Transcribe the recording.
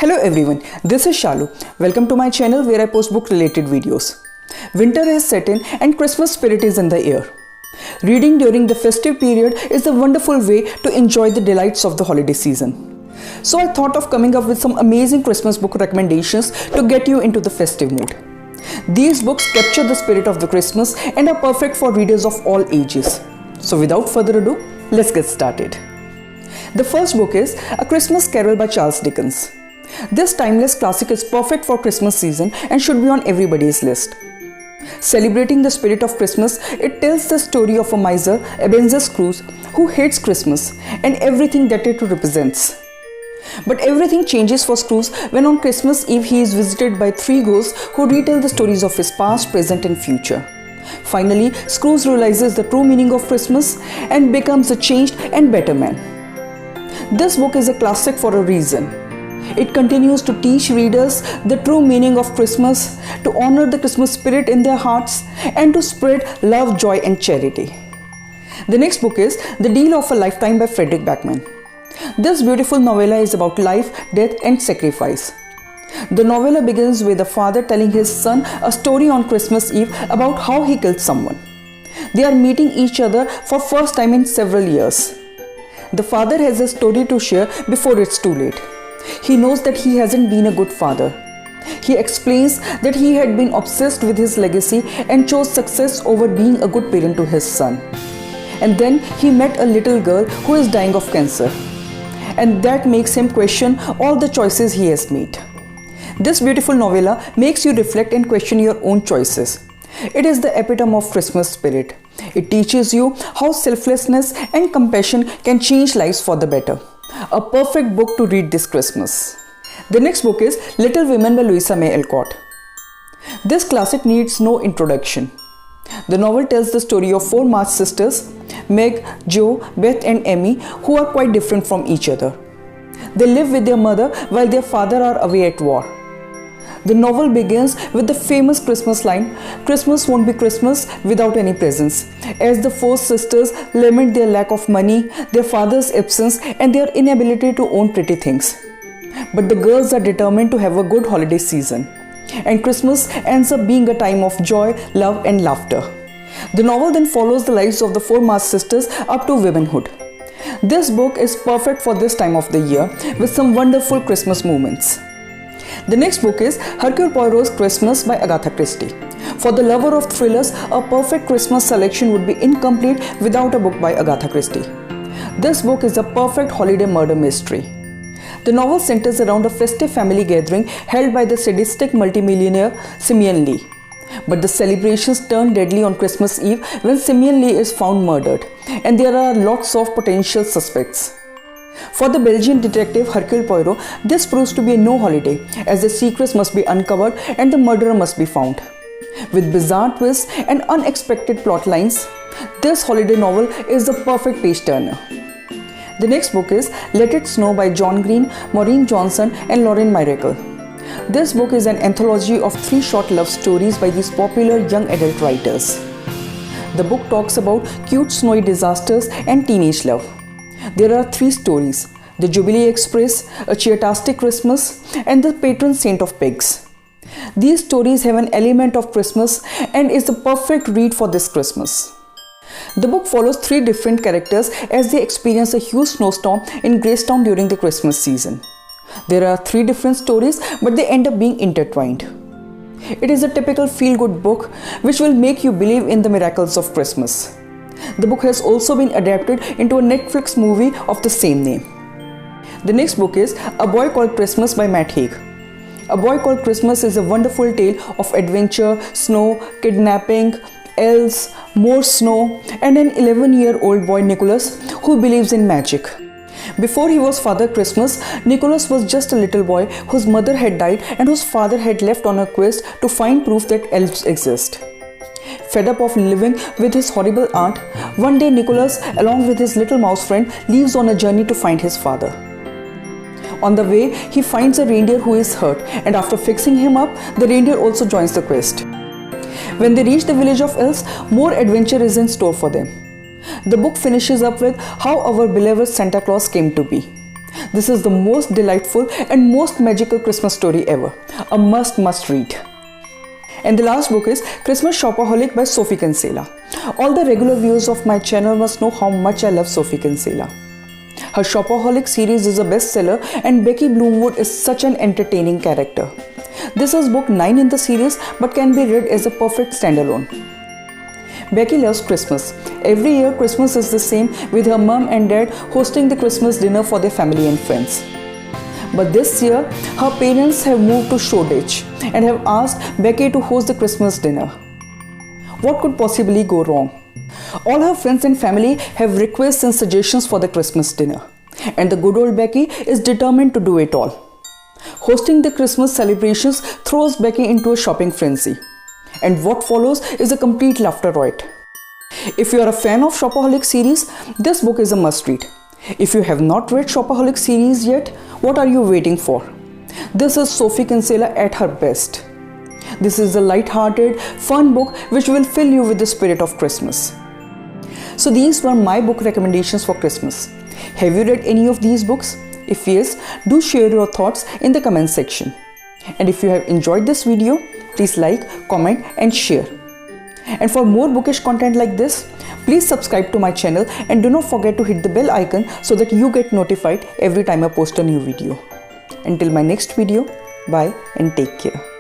Hello everyone, this is Shalu. Welcome to my channel where I post book related videos. Winter has set in and Christmas spirit is in the air. Reading during the festive period is a wonderful way to enjoy the delights of the holiday season. So I thought of coming up with some amazing Christmas book recommendations to get you into the festive mood. These books capture the spirit of the Christmas and are perfect for readers of all ages. So without further ado, let's get started. The first book is A Christmas Carol by Charles Dickens. This timeless classic is perfect for Christmas season and should be on everybody's list. Celebrating the spirit of Christmas, it tells the story of a miser, Ebenezer Scrooge, who hates Christmas and everything that it represents. But everything changes for Scrooge when on Christmas Eve he is visited by three ghosts who retell the stories of his past, present and future. Finally, Scrooge realizes the true meaning of Christmas and becomes a changed and better man. This book is a classic for a reason. It continues to teach readers the true meaning of Christmas, to honor the Christmas spirit in their hearts, and to spread love, joy, and charity. The next book is The Deal of a Lifetime by Frederick Backman. This beautiful novella is about life, death, and sacrifice. The novella begins with a father telling his son a story on Christmas Eve about how he killed someone. They are meeting each other for first time in several years. The father has a story to share before it's too late. He knows that he hasn't been a good father. He explains that he had been obsessed with his legacy and chose success over being a good parent to his son. And then he met a little girl who is dying of cancer. And that makes him question all the choices he has made. This beautiful novella makes you reflect and question your own choices. It is the epitome of Christmas spirit. It teaches you how selflessness and compassion can change lives for the better. A perfect book to read this Christmas. The next book is Little Women by Louisa May Alcott. This classic needs no introduction. The novel tells the story of four March sisters, Meg, Jo, Beth and Emmy, who are quite different from each other. They live with their mother while their father are away at war. The novel begins with the famous Christmas line, "Christmas won't be Christmas without any presents," as the four sisters lament their lack of money, their father's absence and their inability to own pretty things. But the girls are determined to have a good holiday season, and Christmas ends up being a time of joy, love and laughter. The novel then follows the lives of the four March sisters up to womanhood. This book is perfect for this time of the year with some wonderful Christmas moments. The next book is Hercule Poirot's Christmas by Agatha Christie. For the lover of thrillers, a perfect Christmas selection would be incomplete without a book by Agatha Christie. This book is a perfect holiday murder mystery. The novel centers around a festive family gathering held by the sadistic multimillionaire Simeon Lee. But the celebrations turn deadly on Christmas Eve when Simeon Lee is found murdered, and there are lots of potential suspects. For the Belgian detective Hercule Poirot, this proves to be a no holiday, as the secrets must be uncovered and the murderer must be found. With bizarre twists and unexpected plot lines, this holiday novel is the perfect page-turner. The next book is Let It Snow by John Green, Maureen Johnson and Lauren Myracle. This book is an anthology of 3 short love stories by these popular young adult writers. The book talks about cute snowy disasters and teenage love. There are 3 stories, The Jubilee Express, A Cheertastic Christmas and The Patron Saint of Pigs. These stories have an element of Christmas and is the perfect read for this Christmas. The book follows 3 different characters as they experience a huge snowstorm in Gracetown during the Christmas season. There are 3 different stories, but they end up being intertwined. It is a typical feel-good book which will make you believe in the miracles of Christmas. The book has also been adapted into a Netflix movie of the same name. The next book is A Boy Called Christmas by Matt Haig. A Boy Called Christmas is a wonderful tale of adventure, snow, kidnapping, elves, more snow, and an 11-year-old boy Nicholas who believes in magic. Before he was Father Christmas, Nicholas was just a little boy whose mother had died and whose father had left on a quest to find proof that elves exist. Fed up of living with his horrible aunt, one day Nicholas, along with his little mouse friend, leaves on a journey to find his father. On the way, he finds a reindeer who is hurt, and after fixing him up, the reindeer also joins the quest. When they reach the village of elves, more adventure is in store for them. The book finishes up with how our beloved Santa Claus came to be. This is the most delightful and most magical Christmas story ever. A must read. And the last book is Christmas Shopaholic by Sophie Kinsella. All the regular viewers of my channel must know how much I love Sophie Kinsella. Her Shopaholic series is a bestseller and Becky Bloomwood is such an entertaining character. This is book 9 in the series but can be read as a perfect standalone. Becky loves Christmas. Every year Christmas is the same, with her mom and dad hosting the Christmas dinner for their family and friends. But this year, her parents have moved to Shoreditch and have asked Becky to host the Christmas dinner. What could possibly go wrong? All her friends and family have requests and suggestions for the Christmas dinner, and the good old Becky is determined to do it all. Hosting the Christmas celebrations throws Becky into a shopping frenzy, and what follows is a complete laughter riot. If you are a fan of Shopaholic series, this book is a must-read. If you have not read Shopaholic series yet, what are you waiting for? This is Sophie Kinsella at her best. This is a light-hearted, fun book which will fill you with the spirit of Christmas. So these were my book recommendations for Christmas. Have you read any of these books? If yes, do share your thoughts in the comment section. And if you have enjoyed this video, please like, comment and share. And for more bookish content like this, please subscribe to my channel and do not forget to hit the bell icon so that you get notified every time I post a new video. Until my next video, bye and take care.